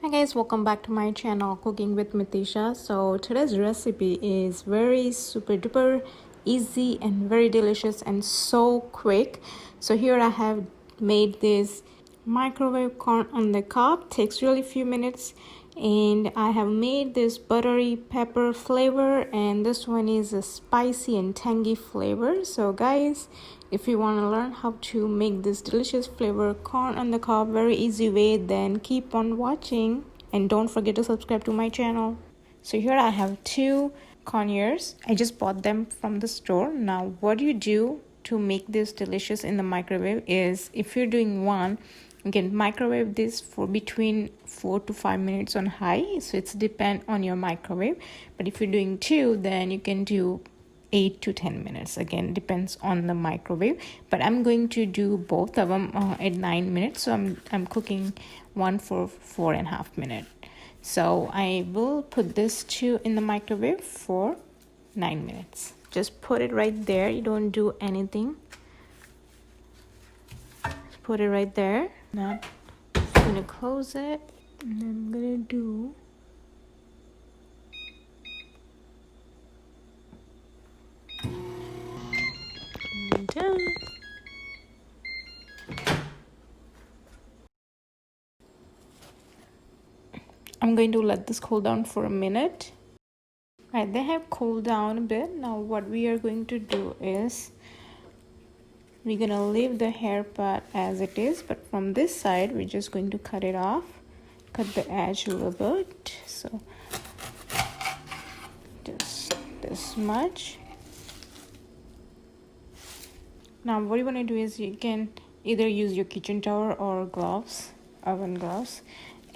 Hi guys, welcome back to my channel Cooking with Mitisha. So today's recipe is very super duper easy and very delicious and so quick. So here I have made this microwave corn on the cob. Takes really few minutes, and I have made this buttery pepper flavor, and this one is a spicy and tangy flavor. So guys, if you want to learn how to make this delicious flavor corn on the cob very easy way, then keep on watching and don't forget to subscribe to my channel. So here I have two corn ears. I just bought them from the store. Now what you do to make this delicious in the microwave is, if you're doing one, you can microwave this for between 4 to 5 minutes on high, so it's depend on your microwave. But if you're doing two, then you can do 8 to 10 minutes. Again, depends on the microwave, but I'm going to do both of them at 9 minutes. So I'm cooking one for 4.5 minutes. So I will put this two in the microwave for 9 minutes. Just put it right there. You don't do anything. Just put it right there. Now I'm gonna close it, and I'm gonna do done. I'm going to let this cool down for a minute. Right, they have cooled down a bit. Now what we are going to do is we're gonna leave the hair part as it is, but from this side we're just going to cut it off, cut the edge a little bit. So just this much. Now what you want to do is, you can either use your kitchen towel or gloves, oven gloves,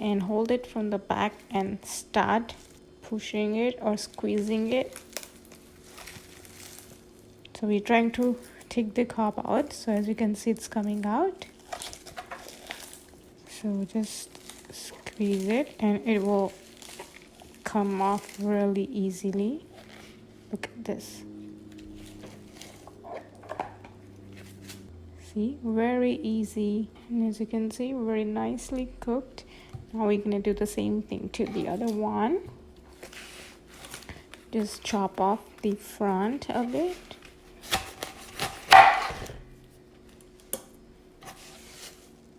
and hold it from the back and start pushing it or squeezing it. So we're trying to take the cob out. So as you can see, it's coming out. So just squeeze it and it will come off really easily. Look at this. See, very easy, and as you can see, very nicely cooked. Now we're gonna do the same thing to the other one. Just chop off the front of it.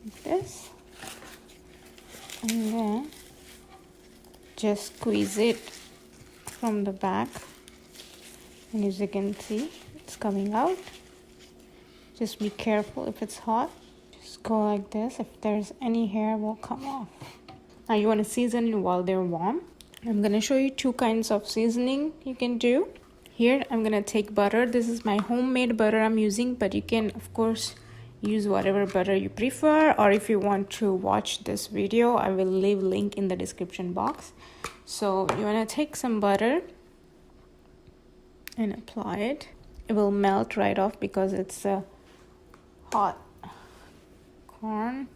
Like this. And then just squeeze it from the back. And as you can see, it's coming out. Just be careful if it's hot. Just go like this. If there's any hair, will come off. Now you want to season it while they're warm. I'm going to show you two kinds of seasoning you can do. Here I'm going to take butter. This is my homemade butter I'm using, but you can of course use whatever butter you prefer, or if you want to watch this video, I will leave link in the description box. So you want to take some butter and apply it. It will melt right off because it's a hot corn.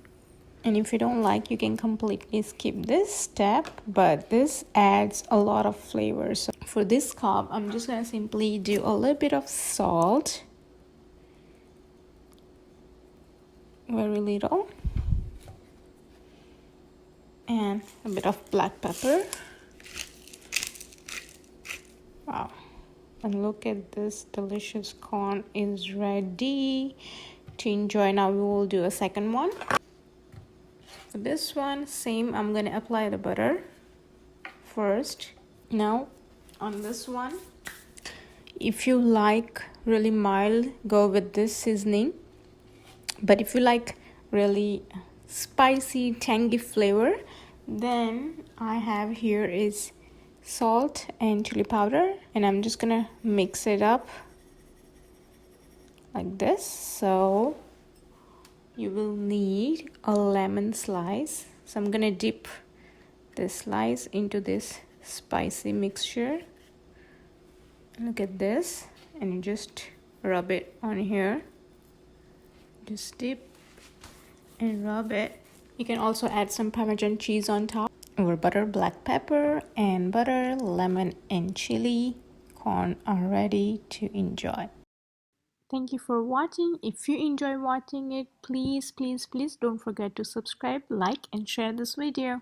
And if you don't like, you can completely skip this step, but this adds a lot of flavor. So for this cob, I'm just gonna simply do a little bit of salt, very little, and a bit of black pepper. Wow, and look at this, delicious corn is ready to enjoy. Now we will do a second one. For this one, same, I'm gonna apply the butter first. Now on this one, if you like really mild, go with this seasoning, but if you like really spicy tangy flavor, then I have here is salt and chili powder, and I'm just gonna mix it up like this. So you will need a lemon slice. So I'm gonna dip this slice into this spicy mixture. Look at this, and you just rub it on here. Just dip and rub it. You can also add some Parmesan cheese on top, or butter, black pepper, and butter, lemon, and chili. Corn are ready to enjoy. Thank you for watching. If you enjoy watching it, please don't forget to subscribe, like, and share this video.